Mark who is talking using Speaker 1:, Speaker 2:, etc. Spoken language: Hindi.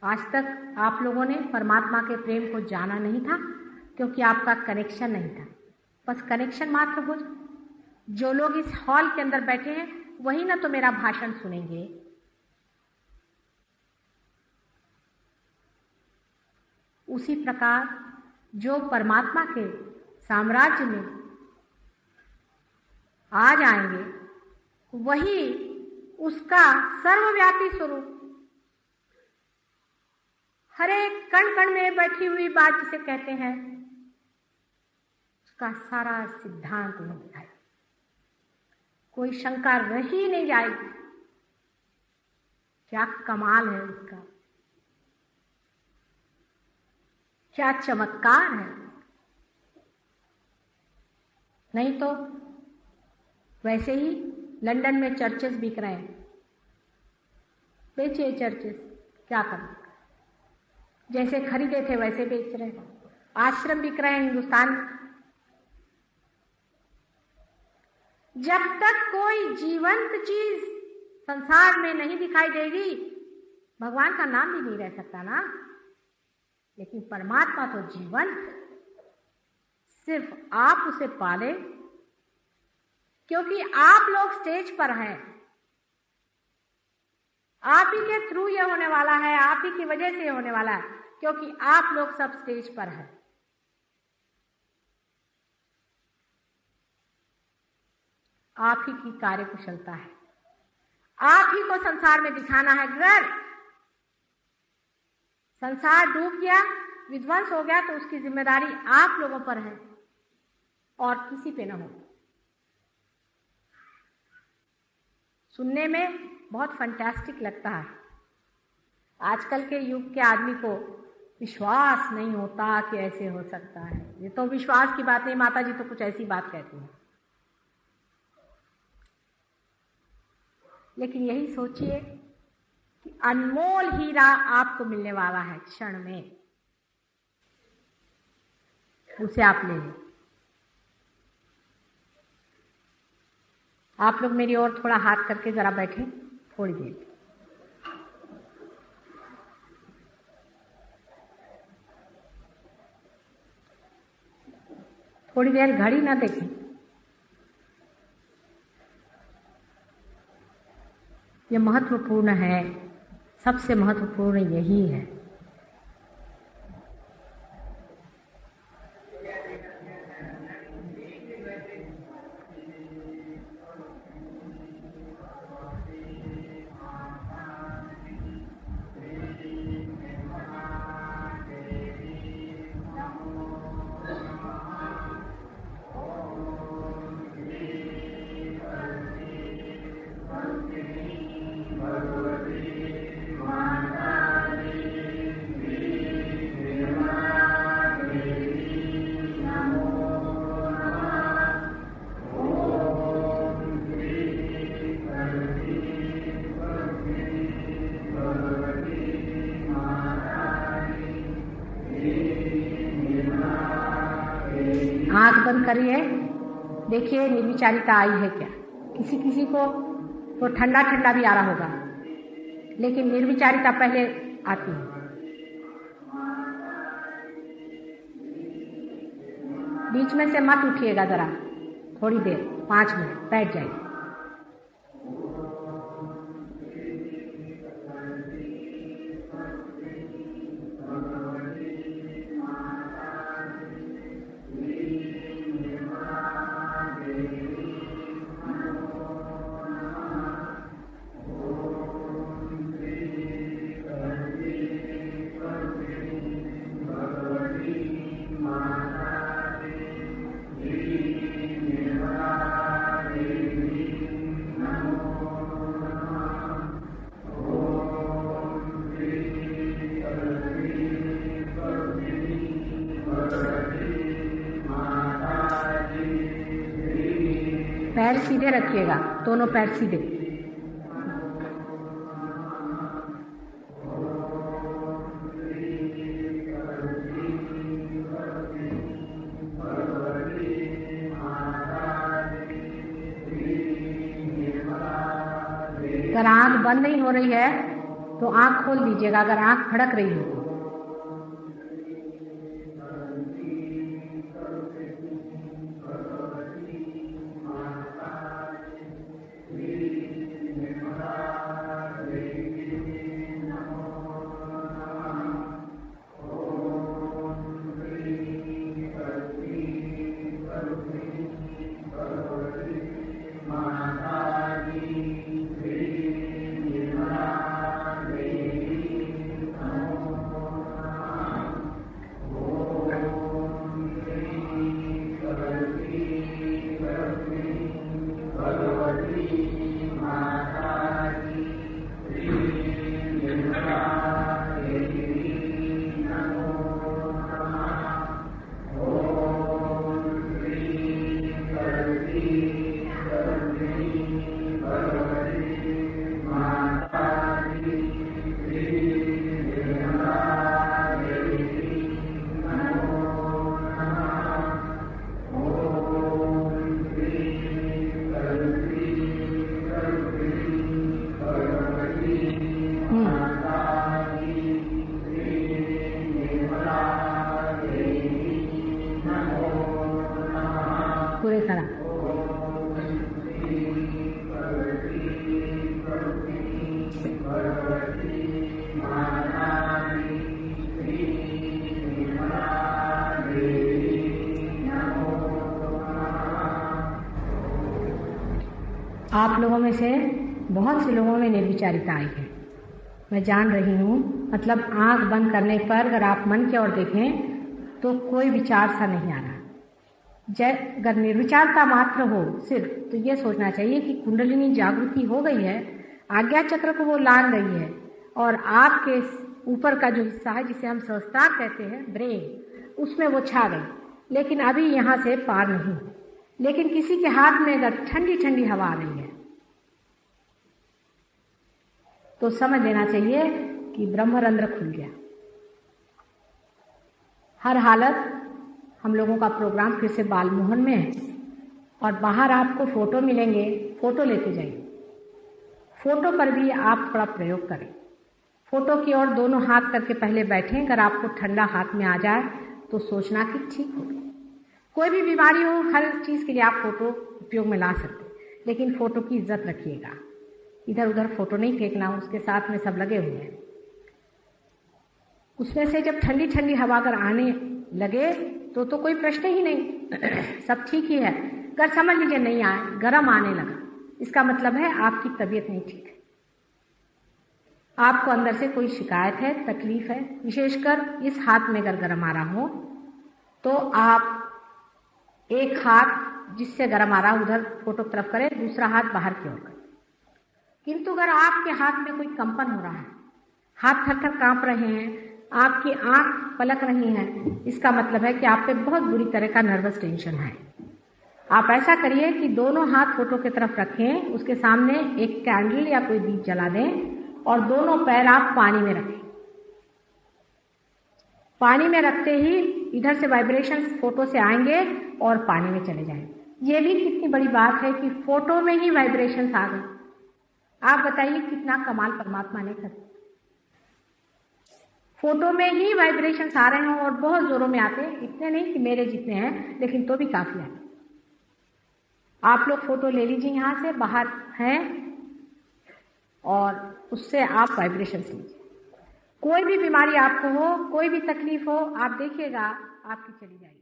Speaker 1: आज तक आप लोगों ने परमात्मा के प्रेम को जाना नहीं था क्योंकि आपका कनेक्शन नहीं था। बस कनेक्शन मात्र हो। जो लोग इस हॉल के अंदर बैठे हैं वही ना तो मेरा भाषण सुनेंगे, उसी प्रकार जो परमात्मा के साम्राज्य में आ जाएंगे वही उसका सर्वव्यापी स्वरूप, हर एक कण कण में बैठी हुई बात जिसे कहते हैं, उसका सारा सिद्धांत में दिखाई। कोई शंका रही नहीं जाएगी। क्या कमाल है उसका, क्या चमत्कार है। नहीं तो वैसे ही लंदन में चर्चेस बिक रहे हैं, बेचिए चर्चेस, क्या करें। जैसे खरीदे थे वैसे बेच रहे हैं। आश्रम बिक रहे हैं हिंदुस्तान। जब तक कोई जीवंत चीज संसार में नहीं दिखाई देगी भगवान का नाम भी नहीं रह सकता ना। लेकिन परमात्मा तो जीवंत, सिर्फ आप उसे पाले, क्योंकि आप लोग स्टेज पर हैं। आप ही के थ्रू ये होने वाला है, आप ही की वजह से ये होने वाला है, क्योंकि आप लोग सब स्टेज पर हैं। आप ही की कार्यकुशलता है, आप ही को संसार में दिखाना है। अगर संसार डूब गया, विध्वंस हो गया, तो उसकी जिम्मेदारी आप लोगों पर है और किसी पे न हो। सुनने में बहुत फैंटास्टिक लगता है। आजकल के युग के आदमी को विश्वास नहीं होता कि ऐसे हो सकता है। ये तो विश्वास की बात नहीं, माता जी तो कुछ ऐसी बात कहती हैं। लेकिन यही सोचिए कि अनमोल हीरा आपको मिलने वाला है क्षण में, उसे आप ले लें। आप लोग मेरी ओर थोड़ा हाथ करके जरा बैठे थोड़ी देर। थोड़ी देर घड़ी ना देखें। ये महत्वपूर्ण है, सबसे महत्वपूर्ण यही है। आंख बंद करिए, देखिए निर्विचारिता आई है क्या। किसी किसी को तो ठंडा ठंडा भी आ रहा होगा, लेकिन निर्विचारिता पहले आती है। बीच में से मत उठिएगा, जरा थोड़ी देर 5 मिनट बैठ जाइए। पैर सीधे रखिएगा, दोनों पैर सीधे। अगर आंख बंद नहीं हो रही है तो आंख खोल दीजिएगा अगर आंख फड़क रही हो तो। पूरे तरह आप लोगों में से बहुत से लोगों में निर्विचारिता आई है, मैं जान रही हूँ। मतलब आंख बंद करने पर अगर आप मन की ओर देखें तो कोई विचार सा नहीं आ रहा। अगर निर्विचारता मात्र हो सिर्फ, तो ये सोचना चाहिए कि कुंडलिनी जागृति हो गई है, आज्ञा चक्र को वो लान रही है और आपके ऊपर का जो हिस्सा है जिसे हम सहस्त्रार कहते हैं, ब्रेन, उसमें वो छा गई। लेकिन अभी यहाँ से पार नहीं। लेकिन किसी के हाथ में अगर ठंडी ठंडी हवा आ रही है तो समझ लेना चाहिए कि ब्रह्मरंध्र खुल गया। हर हालत हम लोगों का प्रोग्राम फिर से बालमोहन में है और बाहर आपको फोटो मिलेंगे, फोटो लेते जाइए। फोटो पर भी आप थोड़ा प्रयोग करें। फोटो की ओर दोनों हाथ करके पहले बैठें। अगर आपको ठंडा हाथ में आ जाए तो सोचना कि ठीक हो। कोई भी बीमारी हो, हर चीज़ के लिए आप फोटो उपयोग में ला सकते, लेकिन फोटो की इज्जत रखिएगा। इधर उधर फोटो नहीं फेंकना, उसके साथ में सब लगे हुए हैं। उसमें से जब ठंडी ठंडी हवा अगर आने लगे तो कोई प्रश्न ही नहीं, सब ठीक ही है। अगर समझ लीजिए नहीं आए, गर्म आने लगा, इसका मतलब है आपकी तबीयत नहीं ठीक है, आपको अंदर से कोई शिकायत है, तकलीफ है। विशेषकर इस हाथ में अगर गर्म आ रहा हो तो आप एक हाथ जिससे गर्म आ रहा है उधर फोटो की तरफ करें, दूसरा हाथ बाहर की ओर करें। किंतु अगर आपके हाथ में कोई कंपन हो रहा है, हाथ थर थर कांप रहे हैं, आपकी आंख पलक रही है, इसका मतलब है कि आप पे बहुत बुरी तरह का नर्वस टेंशन है। आप ऐसा करिए कि दोनों हाथ फोटो की तरफ रखें, उसके सामने एक कैंडल या कोई दीप जला दें और दोनों पैर आप पानी में रखें। पानी में रखते ही इधर से वाइब्रेशन फोटो से आएंगे और पानी में चले जाएंगे। ये भी कितनी बड़ी बात है कि फोटो में ही वाइब्रेशंस आ गए। आप बताइए कितना कमाल परमात्मा ने कर। फोटो में ही वाइब्रेशंस आ रहे हैं और बहुत जोरों में आते हैं, इतने नहीं कि मेरे जितने हैं, लेकिन तो भी काफी आते। आप लोग फोटो ले लीजिए यहाँ से, बाहर हैं, और उससे आप वाइब्रेशंस लीजिए। कोई भी बीमारी आपको हो, कोई भी तकलीफ हो, आप देखिएगा आपकी चली जाएगी।